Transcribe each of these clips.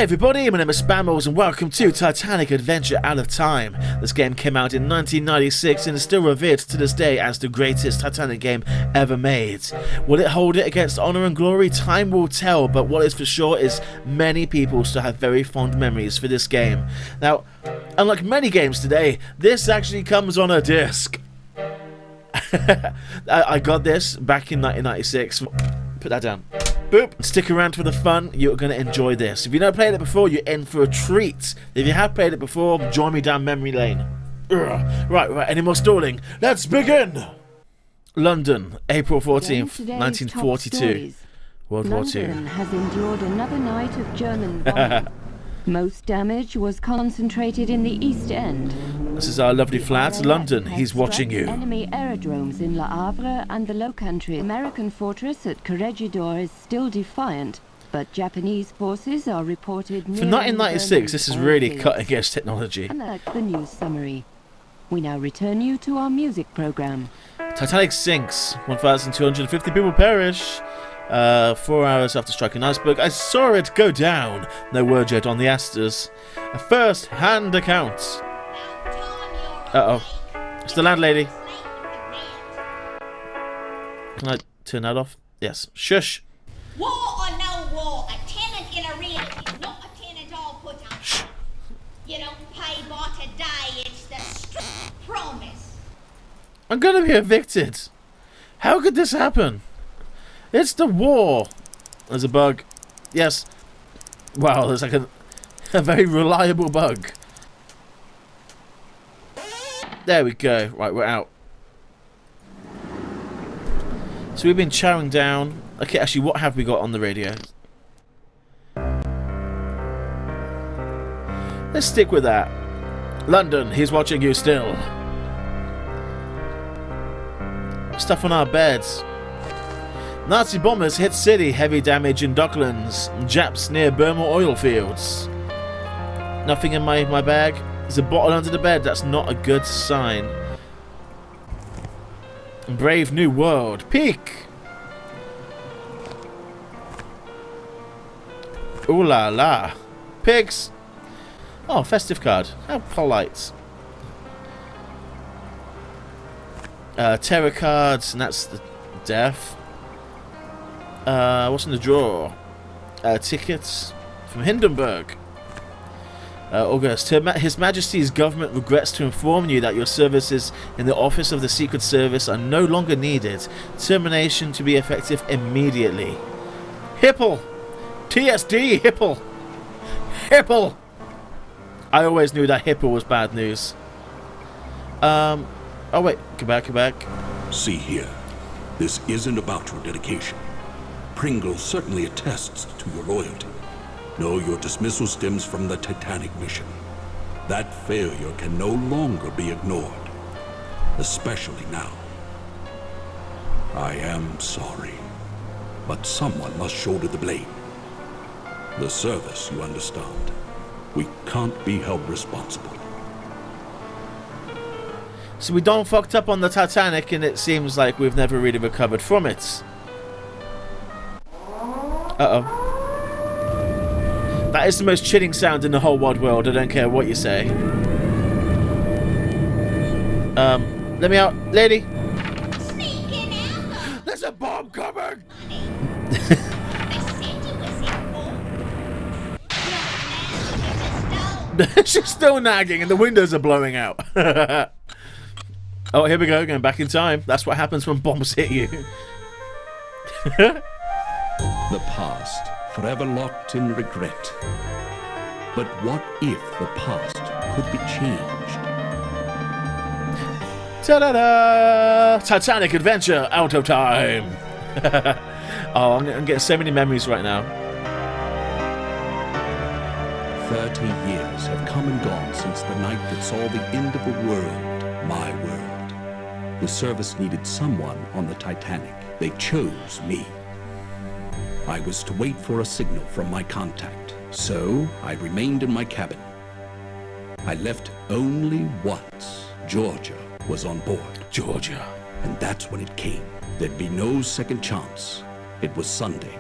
Hi everybody, my name is Spammals and welcome to Titanic Adventure Out of Time. This game came out in 1996 and is still revered to this day as the greatest Titanic game ever made. Will it hold it against honour and glory? Time will tell, but what is for sure is many people still have very fond memories for this game. Now, unlike many games today, this actually comes on a disc. I got this back in 1996. Put that down. Boop. Stick around for the fun. You're going to enjoy this. If you've not played it before, you're in for a treat. If you have played it before, join me down memory lane. Right. Any more stalling? Let's begin. London, April 14th, 1942. World War II. London has endured another night of German bombing. Most damage was concentrated in the East End. This is our lovely flat, London. He's watching you. Enemy aerodromes in Le Havre and the Low Country. American fortress at Corregidor is still defiant, but Japanese forces are reported near. For 1996, this is really cutting-edge technology. And that's the news summary. We now return you to our music program. Titanic sinks. 1,250 people perish. 4 hours after striking iceberg, I saw it go down. No word yet on the Asters. A first-hand account. Uh-oh. It's the landlady. Can I turn that off? Yes. Shush. War or no war, a tenant in arrears is not a tenant all put on. Shh. You don't pay by today, it's the strict promise. I'm gonna be evicted. How could this happen? It's the war. There's a bug. Yes. Wow, there's like a very reliable bug. There we go. Right, we're out. So we've been chowing down. Okay, actually, what have we got on the radio? Let's stick with that. London, he's watching you still. Stuff on our beds. Nazi bombers hit city, heavy damage in Docklands. Japs near Burma oil fields. Nothing in my bag. There's a bottle under the bed. That's not a good sign. Brave New World. Peak. Ooh la la. Pigs. Oh, festive card. How polite. Terror cards, and that's the death. What's in the drawer? Tickets from Hindenburg. August. His Majesty's government regrets to inform you that your services in the Office of the Secret Service are no longer needed. Termination to be effective immediately. Hipple! TSD Hipple! Hipple! I always knew that Hipple was bad news. Oh wait, go back. See here. This isn't about your dedication. Pringle certainly attests to your loyalty. No, your dismissal stems from the Titanic mission. That failure can no longer be ignored, especially now. I am sorry, but someone must shoulder the blame. The service, you understand. We can't be held responsible. So we done fucked up on the Titanic, and it seems like we've never really recovered from it. Uh-oh. That is the most chilling sound in the whole wide world. I don't care what you say. Let me out. Lady! Sneaking out. There's a bomb coming! They said you was in She's still nagging and the windows are blowing out. Oh, here we go. Going back in time. That's what happens when bombs hit you. The past, forever locked in regret. But what if the past could be changed? Ta-da-da! Titanic Adventure Out of Time. Oh, I'm getting so many memories right now. 30 years have come and gone since the night that saw the end of a world, my world. The service needed someone on the Titanic. They chose me. I was to wait for a signal from my contact, so I remained in my cabin. I left only once. Georgia was on board. Georgia. And that's when it came. There'd be no second chance. It was Sunday,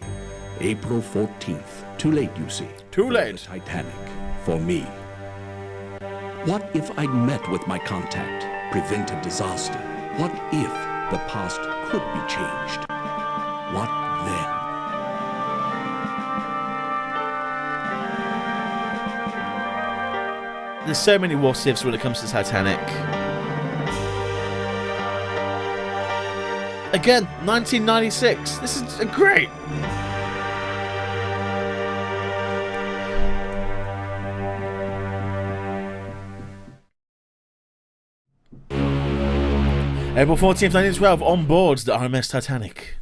April 14th. Too late, you see. Too for late. the Titanic, for me. What if I'd met with my contact, prevented disaster? What if the past could be changed? What then? There's so many what ifs when it comes to Titanic. Again, 1996. This is great. April 14th, 1912, on board the RMS Titanic.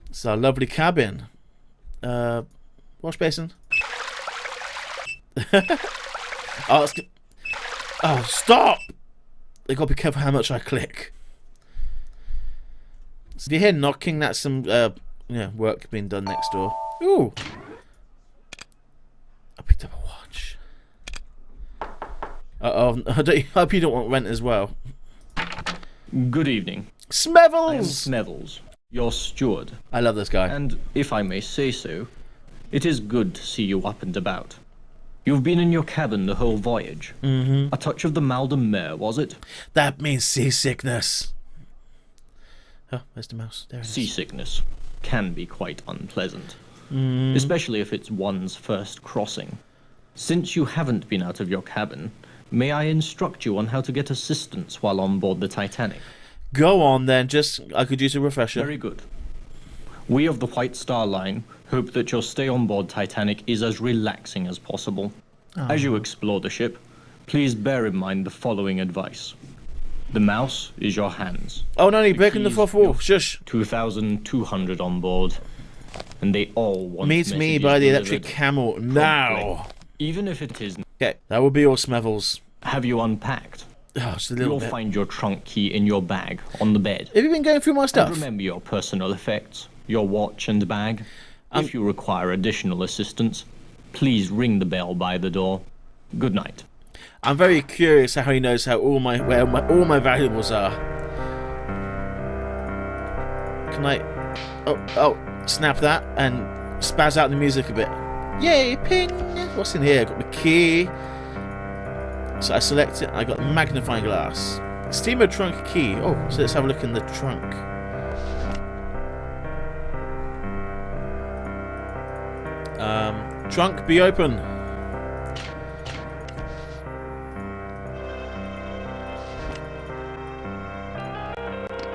It's our lovely cabin. Wash basin. Oh, stop! I gotta be careful how much I click. So do you hear knocking? That's some work being done next door. Ooh! I picked up a watch. I hope you don't want rent as well. Good evening. I am Smevels! Smevels, your steward. I love this guy. And if I may say so, it is good to see you up and about. You've been in your cabin the whole voyage. A touch of the mal de mer, was it? That means seasickness. Oh, where's the mouse? There it is. Seasickness can be quite unpleasant, especially if it's one's first crossing. Since you haven't been out of your cabin, may I instruct you on how to get assistance while on board the Titanic? Go on then, I could use a refresher. Very good. We of the White Star Line hope that your stay on board Titanic is as relaxing as possible. As you explore the ship, please bear in mind the following advice. The mouse is your hands. Oh no, you're breaking the keys, fourth wall. your Shush. 2,200 on board, and they all want Meet me messages by the delivered electric camel now. promptly, even if it is. Okay, that will be all Smevels. Have you unpacked? Oh, just a little You'll bit. find your trunk key in your bag on the bed. Have you been going through my And stuff? remember your personal effects, your watch and bag. If you require additional assistance, please ring the bell by the door. Good night. I'm very curious how he knows how where all my valuables are. Can I? Oh, snap that and spaz out the music a bit. Yay, ping! What's in here? I got the key. So I select it. I got magnifying glass. Steamer trunk key. Oh, so let's have a look in the trunk. Trunk be open.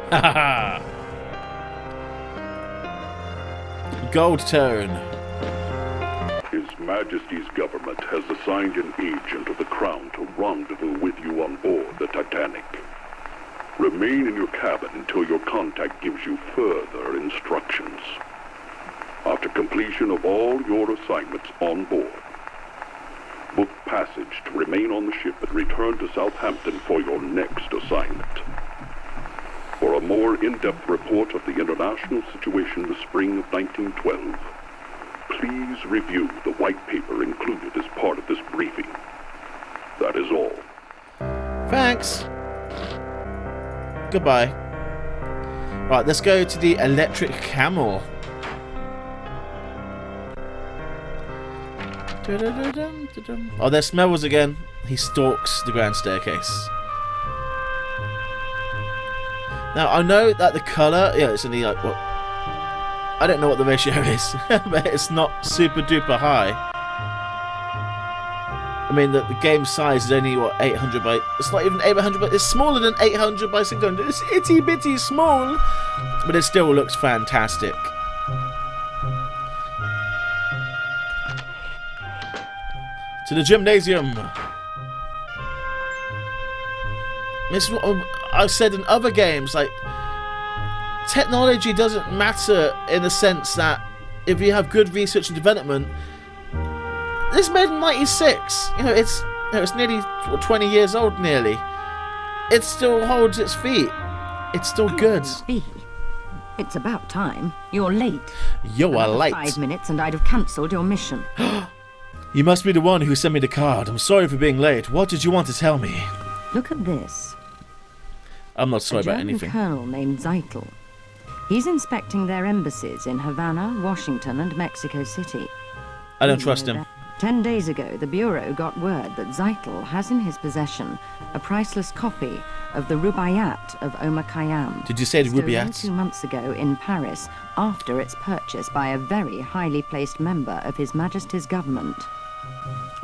Haha. Gold tone. His Majesty's government has assigned an agent of the Crown to rendezvous with you on board the Titanic. Remain in your cabin until your contact gives you further instructions. After completion of all your assignments on board, book passage to remain on the ship and return to Southampton for your next assignment. For a more in-depth report of the international situation in the spring of 1912, please review the white paper included as part of this briefing. That is all. Thanks. Goodbye. Right, let's go to the electric camel. Oh, there's Smevels again. He stalks the grand staircase. Now, I know that the colour, it's only like, what? I don't know what the ratio is, but it's not super duper high. I mean, the game size is only, 800 by... It's not even 800 by... It's smaller than 800 by 600. It's itty bitty small, but it still looks fantastic. To the gymnasium. This is what I've said in other games, like, technology doesn't matter in the sense that if you have good research and development, this is made in 96. It's nearly 20 years old, nearly. It still holds its feet. It's still good. B. It's about time. You're late. You are late. 5 minutes and I'd have cancelled your mission. You must be the one who sent me the card. I'm sorry for being late. What did you want to tell me? Look at this. I'm not sorry A about German anything. colonel named Zeitel. He's inspecting their embassies in Havana, Washington, and Mexico City. I don't You trust know him. that 10 days ago, the Bureau got word that Zeitel has in his possession a priceless copy of the Rubaiyat of Omar Khayyam. Did you say the stolen Rubaiyat? 2 months ago in Paris, after its purchase by a very highly placed member of His Majesty's government.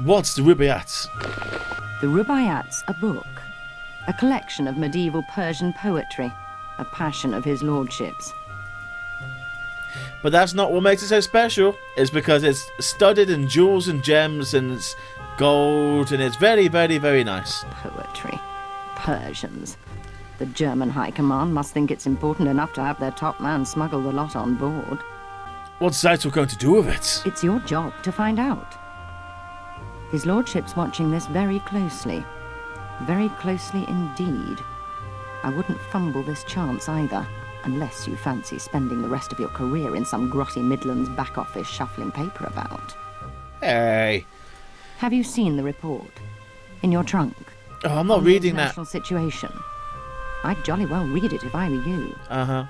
What's the Rubaiyat? The Rubaiyat's a book, a collection of medieval Persian poetry, a passion of his lordship's. But that's not what makes it so special. It's because it's studded in jewels and gems and it's gold and it's very, very, very nice. Poetry. Persians. The German High Command must think it's important enough to have their top man smuggle the lot on board. What's Zeitel going to do with it? It's your job to find out. His lordship's watching this very closely. Very closely indeed. I wouldn't fumble this chance either, unless you fancy spending the rest of your career in some grotty Midlands back office shuffling paper about. Hey. Have you seen the report? In your trunk? Oh, I'm not On the reading that. international situation. I'd jolly well read it if I were you. Uh-huh.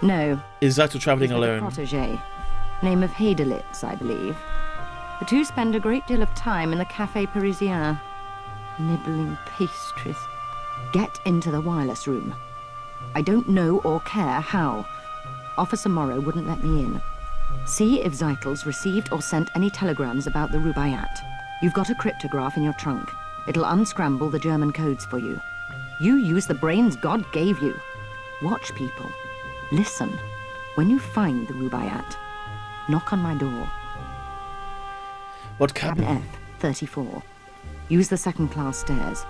No. Is Zeitel travelling He's with a alone? protégé. Name of Heidelitz, I believe. The two spend a great deal of time in the Café Parisien, nibbling pastries. Get into the wireless room. I don't know or care how. Officer Morrow wouldn't let me in. See if Zeitel's received or sent any telegrams about the Rubaiyat. You've got a cryptograph in your trunk. It'll unscramble the German codes for you. You use the brains God gave you. Watch people. Listen. When you find the Rubaiyat, knock on my door. What cabin? Cabin F, 34. Use the second-class stairs.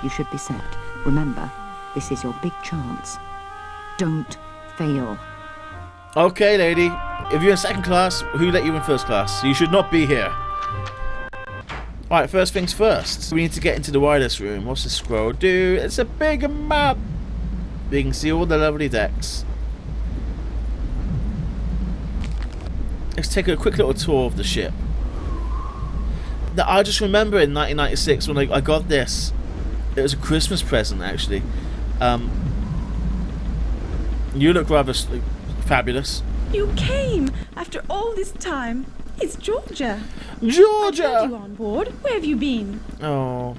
You should be set. Remember, this is your big chance. Don't fail. Okay, lady. If you're in second class, who let you in first class? You should not be here. Alright, first things first. We need to get into the wireless room. What's the scroll do? It's a big map. We can see all the lovely decks. Let's take a quick little tour of the ship. Now, I just remember in 1996 when I got this. It was a Christmas present, actually. You look rather fabulous. You came after all this time. It's Georgia. Georgia! I had you on board. Where have you been? Oh,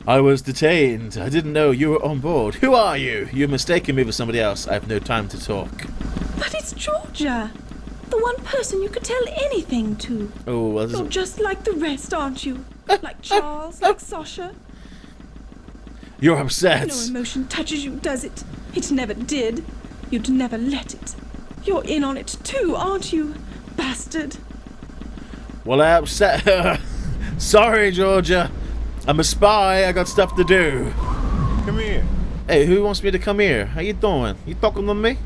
I was detained. I didn't know you were on board. Who are you? You're mistaken me for somebody else. I have no time to talk. But it's Georgia. The one person you could tell anything to. Oh, well, You're just like the rest, aren't you? Like Charles, like Sasha. you're upset. No emotion touches you, does it? It never did. You'd never let it. You're in on it too, aren't you? Bastard. Well, I upset her. Sorry, Georgia. I'm a spy. I got stuff to do. Come here. Hey, who wants me to come here? How you doing? You talking to me?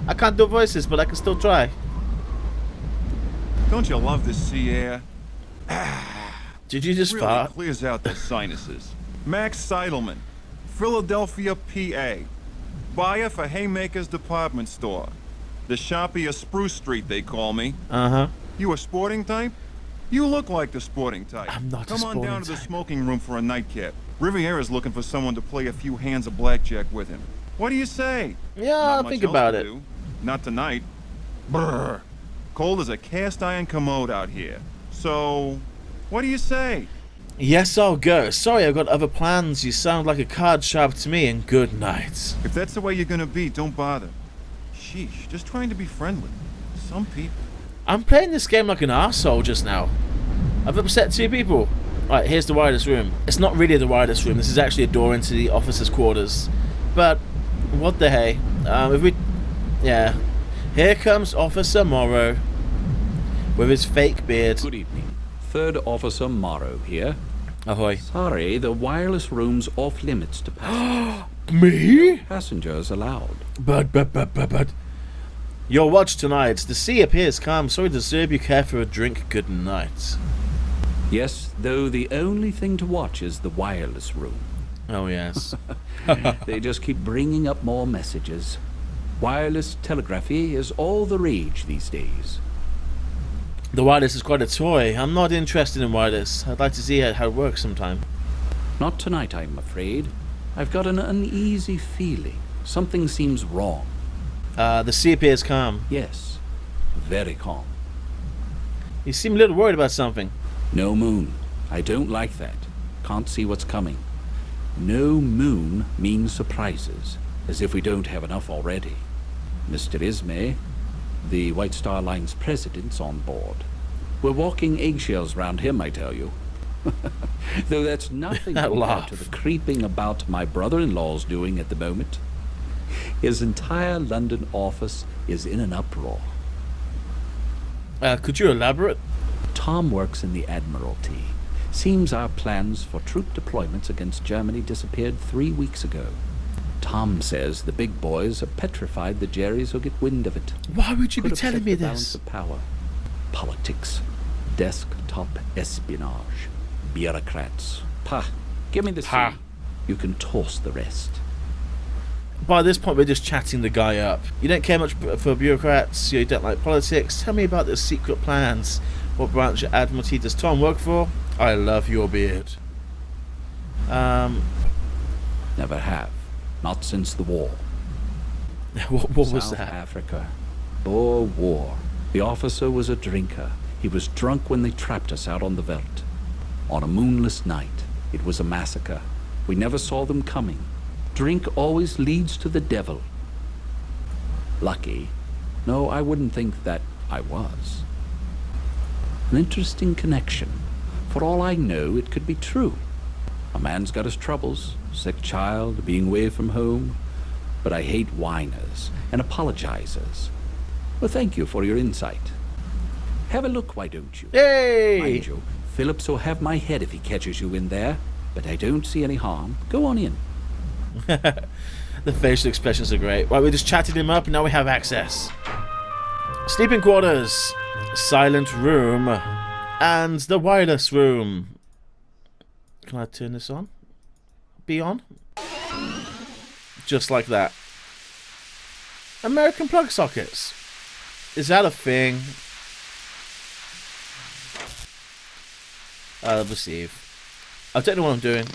I can't do voices, but I can still try. Don't you love the sea air? Did you just Really fart? clears out the sinuses. Max Seidelman, Philadelphia, PA. Buyer for Haymaker's department store. The Sharpie of Spruce Street, they call me. Uh-huh. You a sporting type? You look like the sporting type. I'm not a Come on sporting down to the type. smoking room for a nightcap. Riviera's looking for someone to play a few hands of blackjack with him. What do you say? Yeah, Not I'll much think else about to it. do. Not tonight. Brr. Cold as a cast iron commode out here. So, what do you say? Yes, I'll go. Sorry, I've got other plans. You sound like a card sharp to me, and good night. If that's the way you're gonna be, don't bother. Sheesh, just trying to be friendly. Some people. I'm playing this game like an arsehole just now. I've upset two people. Right, here's the wireless room. It's not really the wireless room. This is actually a door into the officers' quarters. But, what the hey. Yeah. Here comes Officer Morrow. With his fake beard. Good evening. Third Officer Morrow here. Ahoy. Sorry, the wireless room's off limits to passengers. Me? Passengers allowed. But. Your watch tonight. The sea appears calm. Sorry to disturb you. Care for a drink. Good night. Yes, though the only thing to watch is the wireless room. Oh, yes. They just keep bringing up more messages. Wireless telegraphy is all the rage these days. The wireless is quite a toy. I'm not interested in wireless. I'd like to see how it works sometime. Not tonight, I'm afraid. I've got an uneasy feeling. Something seems wrong. The sea appears calm. Yes, very calm. You seem a little worried about something. No moon. I don't like that. Can't see what's coming. No moon means surprises, as if we don't have enough already. Mr. Ismay, the White Star Line's president's on board. We're walking eggshells round him, I tell you. Though that's nothing compared to the creeping about my brother-in-law's doing at the moment. His entire London office is in an uproar. Could you elaborate? Tom works in the Admiralty. Seems our plans for troop deployments against Germany disappeared 3 weeks ago. Tom says the big boys are petrified the Jerrys will get wind of it. Why would you Could be telling me upset the balance this? of power. Politics. Desktop espionage. Bureaucrats. Pah. Give me the Pah. sea. You can toss the rest. By this point, we're just chatting the guy up. You don't care much for bureaucrats, you don't like politics. Tell me about the secret plans. What branch of Admiralty does Tom work for? I love your beard. Never have. Not since the war. What was South that? Africa. Boer War. The officer was a drinker. He was drunk when they trapped us out on the veldt. On a moonless night, it was a massacre. We never saw them coming. Drink always leads to the devil. Lucky. No, I wouldn't think that I was. An interesting connection. For all I know, it could be true. A man's got his troubles. Sick child, being away from home. But I hate whiners and apologizers. Well, thank you for your insight. Have a look, why don't you? Hey! Mind you, Phillips will have my head if he catches you in there. But I don't see any harm. Go on in. The facial expressions are great. Right, we just chatted him up and now we have access. Sleeping quarters, silent room, and the wireless room. Can I turn this on? Be on? Just like that. American plug sockets. Is that a thing? Receive. I don't know what I'm doing.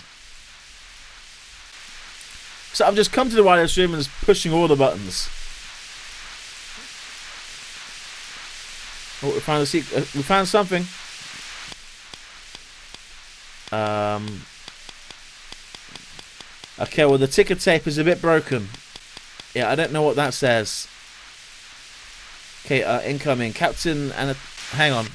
So I've just come to the wireless room and is pushing all the buttons. Oh, we found we found something. Okay, well the ticker tape is a bit broken. Yeah, I don't know what that says. Okay, incoming Captain and hang on.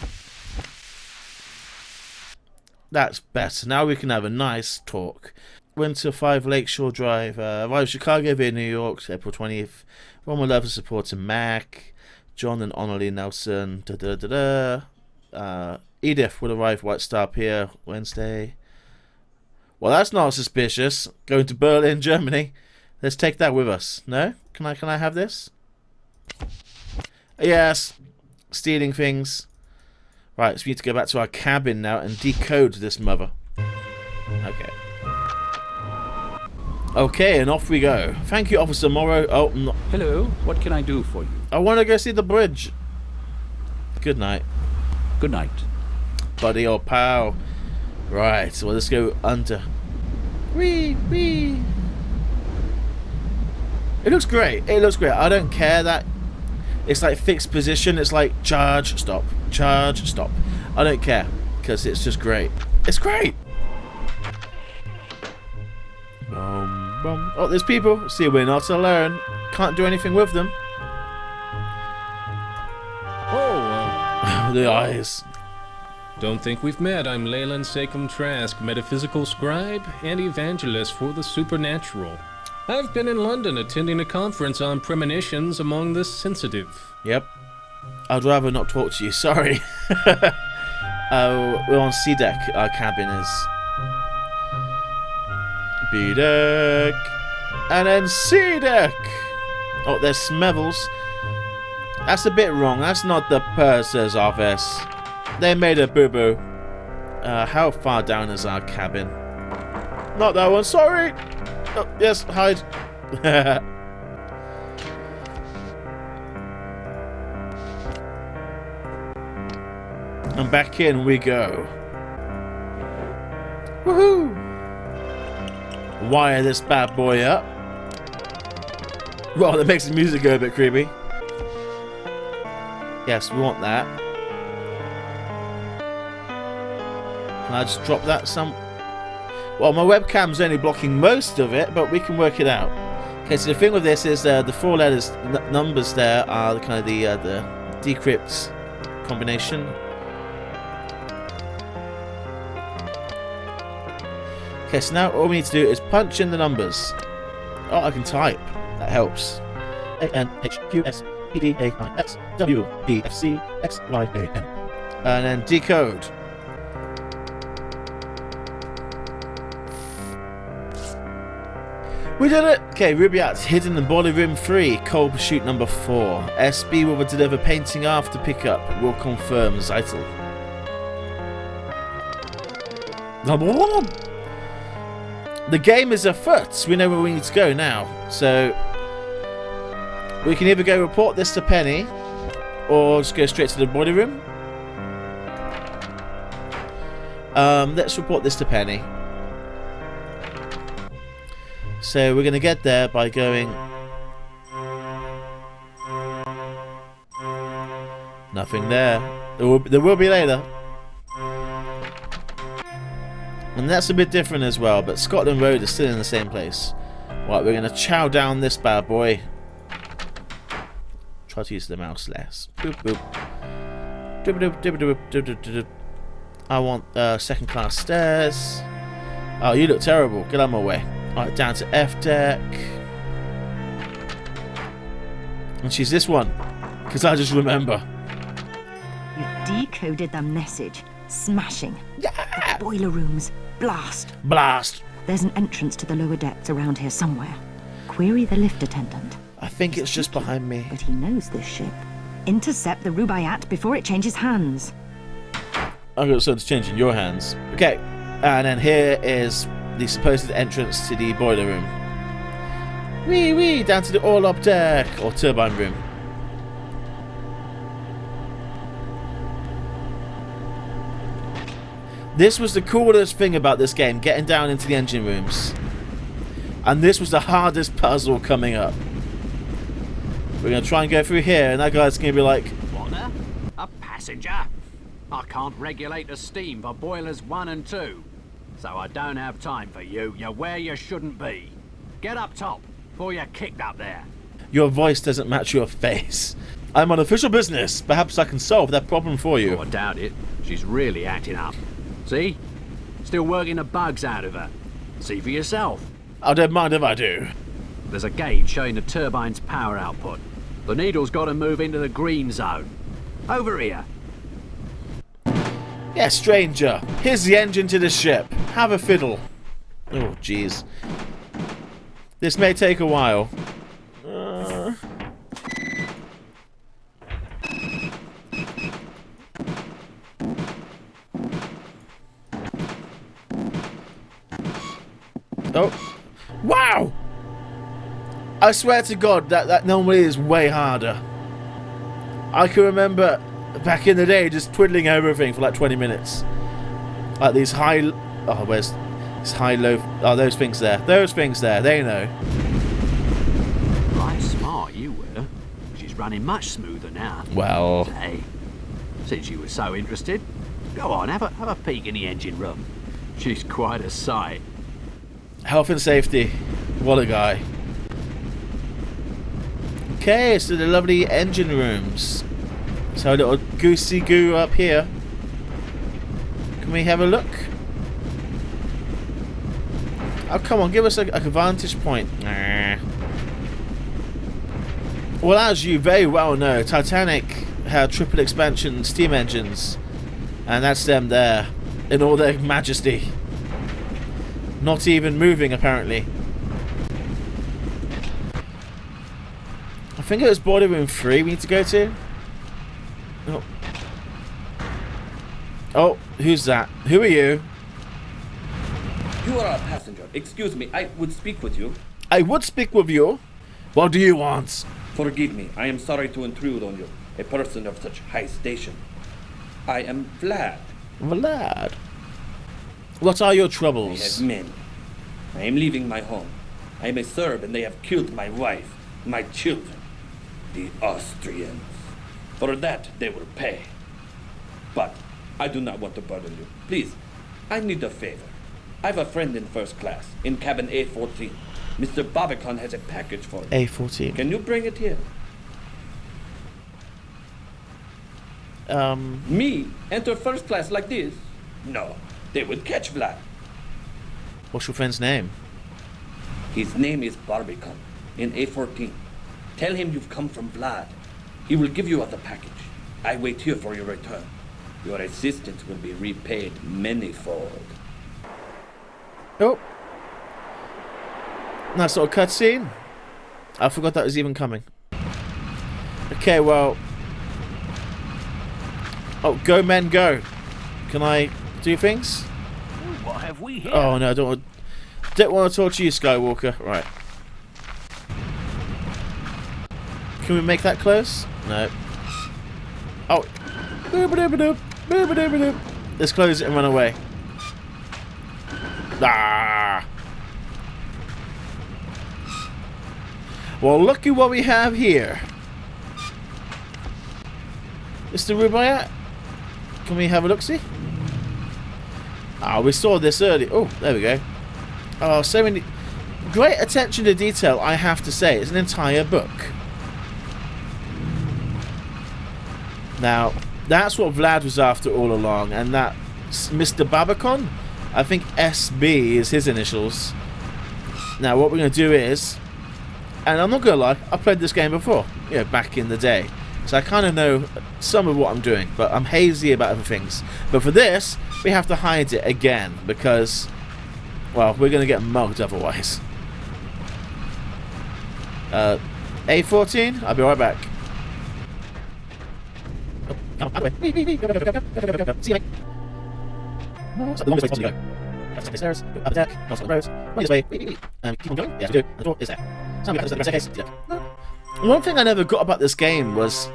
That's better. Now we can have a nice talk. Winter 5 Lakeshore Drive. Arrived Chicago via New York, April 20th. Ron will love supporting Mac. John and Onley Nelson. Edith will arrive White Star Pier Wednesday. Well, that's not suspicious. Going to Berlin, Germany. Let's take that with us. No? Can I have this? Yes. Stealing things. Right, so we need to go back to our cabin now and decode this mother. Okay. Okay, and off we go. Thank you, Officer Morrow. Oh, no. Hello, what can I do for you? I want to go see the bridge. Good night. Good night. Buddy or pal. Right, so let's go under. Wee, wee. It looks great. It looks great. I don't care that it's like fixed position. It's like charge, stop, charge, stop. I don't care because it's just great. It's great. Oh, there's people. See, we're not alone. Can't do anything with them. Oh, the eyes. Don't think we've met. I'm Leyland Sachem Trask, metaphysical scribe and evangelist for the supernatural. I've been in London attending a conference on premonitions among the sensitive. Yep. I'd rather not talk to you. Sorry. We're on C deck. Our cabin is. B deck. And then C deck. Oh, there's Smevels. That's a bit wrong. That's not the purser's office. They made a boo-boo. How far down is our cabin? Not that one, sorry. Oh, yes, hide. And back in we go. Woohoo! Wire this bad boy up. Well, that makes the music go a bit creepy. Yes, we want that. Can I just drop that some? Well, my webcam's only blocking most of it, but we can work it out. Okay, so the thing with this is the 4 letters numbers there are kind of the decrypt combination. Okay, so now all we need to do is punch in the numbers. Oh, I can type. That helps. ANHQSPDAIXWPFCXYAN. And then decode. We did it! Okay, Rubaiyat's hidden in body room 3, cold pursuit number 4. SB will deliver painting after pickup. Will confirm Zeitel. Number 1! The game is afoot. We know where we need to go now. So we can either go report this to Penny or just go straight to the body room. Let's report this to Penny. So we're going to get there by going... Nothing there. There will be later. And that's a bit different as well, but Scotland Road is still in the same place. Right, we're going to chow down this bad boy. Try to use the mouse less. Boop, boop. Doop, doop, doop, doop, doop, doop, doop. I want second class stairs. Oh, you look terrible. Get out of my way. Alright, down to F deck. And she's this one. Because I just remember. You decoded the message. Smashing. Yeah! The boiler rooms. Blast. Blast. There's an entrance to the lower decks around here somewhere. Query the lift attendant. I think it's just behind me. But he knows this ship. Intercept the Rubaiyat before it changes hands. I've got something to change in your hands. Okay. And then here is the supposed entrance to the boiler room. Wee wee, down to the all-up deck, or turbine room. This was the coolest thing about this game, getting down into the engine rooms. And this was the hardest puzzle coming up. We're going to try and go through here, and that guy's going to be like... What now? A passenger? I can't regulate the steam for boilers 1 and 2. So I don't have time for you. You're where you shouldn't be. Get up top before you're kicked up there. Your voice doesn't match your face. I'm on official business. Perhaps I can solve that problem for you. Oh, I doubt it. She's really acting up. See? Still working the bugs out of her. See for yourself. I don't mind if I do. There's a gauge showing the turbine's power output. The needle's got to move into the green zone. Over here. Yeah, stranger. Here's the engine to the ship. Have a fiddle. Oh, jeez. This may take a while. Oh. Wow! I swear to God, that normally is way harder. I can remember back in the day just twiddling everything for like 20 minutes. Like these high... Oh, where's this high, low... Oh, those things there. Those things there. They know. Right smart you were. She's running much smoother now. Well... Hey, since you were so interested, go on, have a peek in the engine room. She's quite a sight. Health and safety. What a guy. Okay, so the lovely engine rooms. So a little goosey goo up here. Can we have a look? Oh, come on, give us a vantage point. Nah. Well, as you very well know, Titanic had triple expansion steam engines. And that's them there. In all their majesty. Not even moving, apparently. I think it was boiler room 3 we need to go to. Oh. Oh, who's that? Who are you? You are a passenger. Excuse me, I would speak with you. I would speak with you? What do you want? Forgive me, I am sorry to intrude on you, a person of such high station. I am Vlad. Vlad? What are your I troubles? have men. I am leaving my home. I am a Serb and they have killed my wife, my children, the Austrians. For that they will pay. But I do not want to burden you. Please, I need a favor. I have a friend in first class, in cabin A14. Mr. Barbican has a package for me. A14. Can you bring it here? Me enter first class like this? No, they would catch Vlad. What's your friend's name? His name is Barbican, in A14. Tell him you've come from Vlad. He will give you the package. I wait here for your return. Your assistance will be repaid manyfold. Oh. Nice little cutscene. I forgot that was even coming. Okay, well. Oh, go men, go. Can I do things? What have we here? Oh no, I don't want to torture you, Skywalker. Right. Can we make that close? No. Oh. Boop-a-doop-a-doop. Boop-a-doop-a-doop. Let's close it and run away. Ah. Well, look at what we have here. Mr. Rubaiyat, can we have a look-see? Ah, we saw this earlier. Oh, there we go. Oh, so many... Great attention to detail, I have to say. It's an entire book. Now, that's what Vlad was after all along, and that Mr. Barbican, I think SB is his initials. Now, what we're going to do is, and I'm not going to lie, I played this game before, you know, back in the day. So I kind of know some of what I'm doing, but I'm hazy about other things. But for this, we have to hide it again, because, well, we're going to get mugged otherwise. A14, I'll be right back. Oh, come on, go. See you, mate. What's the longest way to go? That's the stairs, go up the deck, cross the road, right this way, keep on going. Yes, we do. The door is there. So we got the staircase. One thing I never got about this game was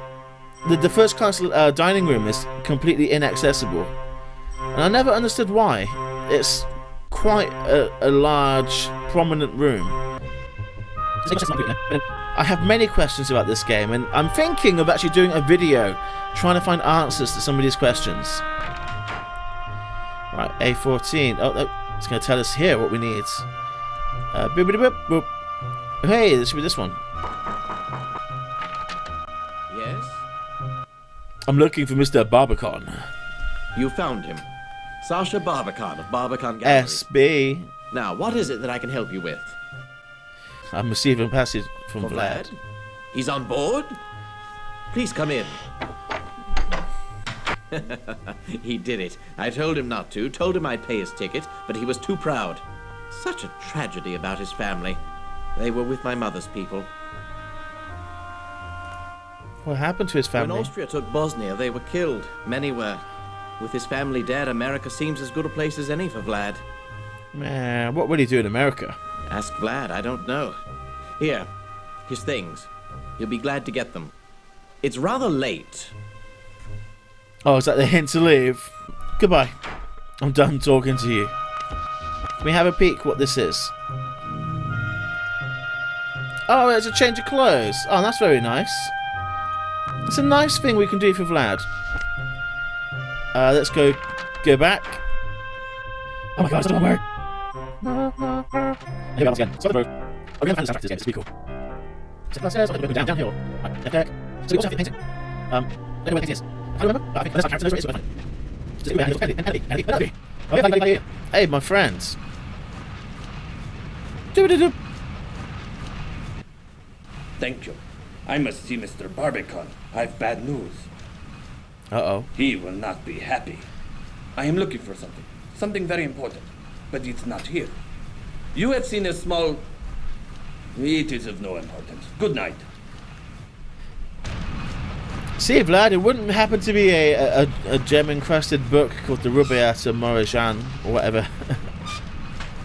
the first class dining room is completely inaccessible, and I never understood why. It's quite a large, prominent room. I have many questions about this game, and I'm thinking of actually doing a video trying to find answers to some of these questions. Right, A14. Oh, it's going to tell us here what we need. Hey, this should be this one. Yes? I'm looking for Mr. Barbican. You found him. Sasha Barbican of Barbican Gallery. SB. Now, what is it that I can help you with? I'm receiving a passage from Vlad. He's on board? Please come in. He did it. I told him not to, told him I'd pay his ticket, but he was too proud. Such a tragedy about his family. They were with my mother's people. What happened to his family? When Austria took Bosnia, they were killed. Many were. With his family dead, America seems as good a place as any for Vlad. Man, what would he do in America? Ask Vlad, I don't know. Here, his things. You'll be glad to get them. It's rather late. Oh, is that the hint to leave? Goodbye. I'm done talking to you. Can we have a peek what this is? Oh, it's a change of clothes. Oh, that's very nice. It's a nice thing we can do for Vlad. Let's go back. Oh my god, it's not work. Here we go again. Start the road. Oh, we're going to find the soundtrack to this game. It's pretty cool. Sit downstairs, I'm going downhill. Right, left deck. So we also have the painting. I don't know where the painting is. I don't remember, but I think that's our character. There's a Andy. Oh, hey, my friends. Thank you. I must see Mr. Barbican. I've bad news. Uh-oh. He will not be happy. I am looking for something. Something very important. But it's not here. You have seen a small... It is of no importance. Good night. See, Vlad, it wouldn't happen to be a gem-encrusted book called the Rubaiyat of Morajan, or whatever.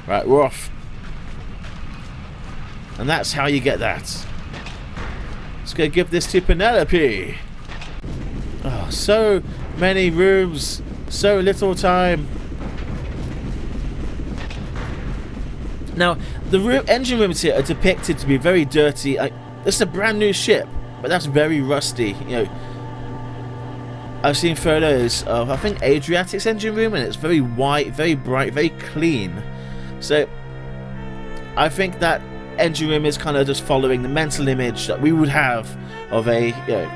Right, we're off. And that's how you get that. Let's go give this to Penelope. Oh, so many rooms, so little time. Now, the engine rooms here are depicted to be very dirty. This is a brand new ship, but that's very rusty. You know, I've seen photos of, I think, Adriatic's engine room, and it's very white, very bright, very clean. So I think that engine room is kind of just following the mental image that we would have of a, you know.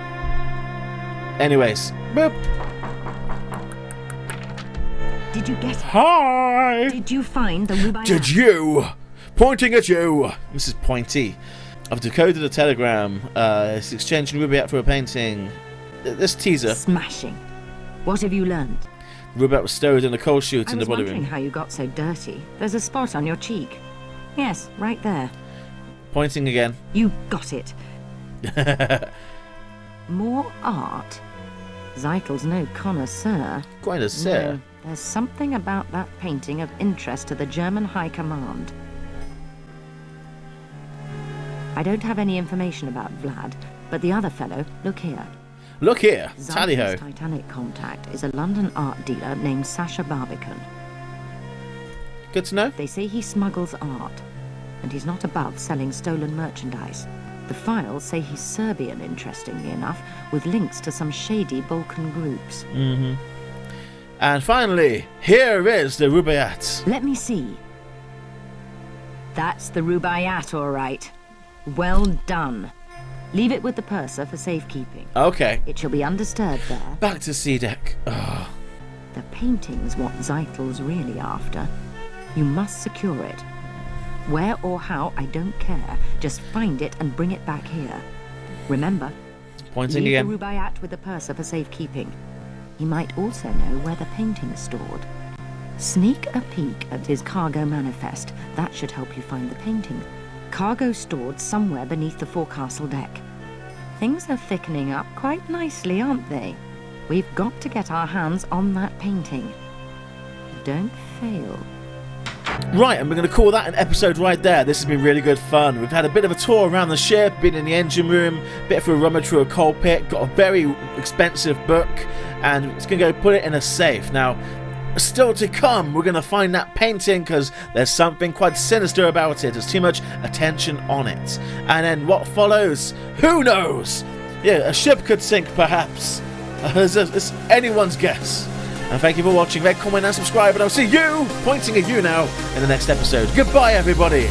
Anyways, boop. Did you get it? Hi! Did you find the Rubaiyat? Did you? Pointing at you! Mrs. Pointy. I've decoded a telegram. It's exchanging Rubaiyat for a painting. This teaser. Smashing. What have you learned? Rubaiyat was stowed in a coal chute in the body I was wondering room. how you got so dirty. There's a spot on your cheek. Yes, right there. Pointing again. You got it. More art? Zeitel's no connoisseur. Connoisseur? No, there's something about that painting of interest to the German High Command. I don't have any information about Vlad, but the other fellow, look here. Look here, Zeitel's tally-ho. Titanic contact is a London art dealer named Sasha Barbican. Good to know. They say he smuggles art, and he's not above selling stolen merchandise. The files say he's Serbian, interestingly enough, with links to some shady Balkan groups. Mm-hmm. And finally, here is the Rubaiyat. Let me see. That's the Rubaiyat, all right. Well done. Leave it with the purser for safekeeping. Okay. It shall be undisturbed there. Back to C deck. Oh. The painting's what Zeitel's really after. You must secure it. Where or how, I don't care. Just find it and bring it back here. Remember, Pointing leave again. the Rubaiyat with the purser for safekeeping. He might also know where the painting's stored. Sneak a peek at his cargo manifest. That should help you find the painting. Cargo stored somewhere beneath the forecastle deck. Things are thickening up quite nicely, aren't they? We've got to get our hands on that painting. Don't fail. Right, and we're going to call that an episode right there. This has been really good fun. We've had a bit of a tour around the ship, been in the engine room, bit of a rummage through a coal pit, got a very expensive book, and it's going to go put it in a safe. Now, still to come, we're going to find that painting because there's something quite sinister about it. There's too much attention on it. And then what follows? Who knows? Yeah, a ship could sink, perhaps. It's anyone's guess. And thank you for watching. Comment and subscribe, and I'll see you, pointing at you now, in the next episode. Goodbye, everybody.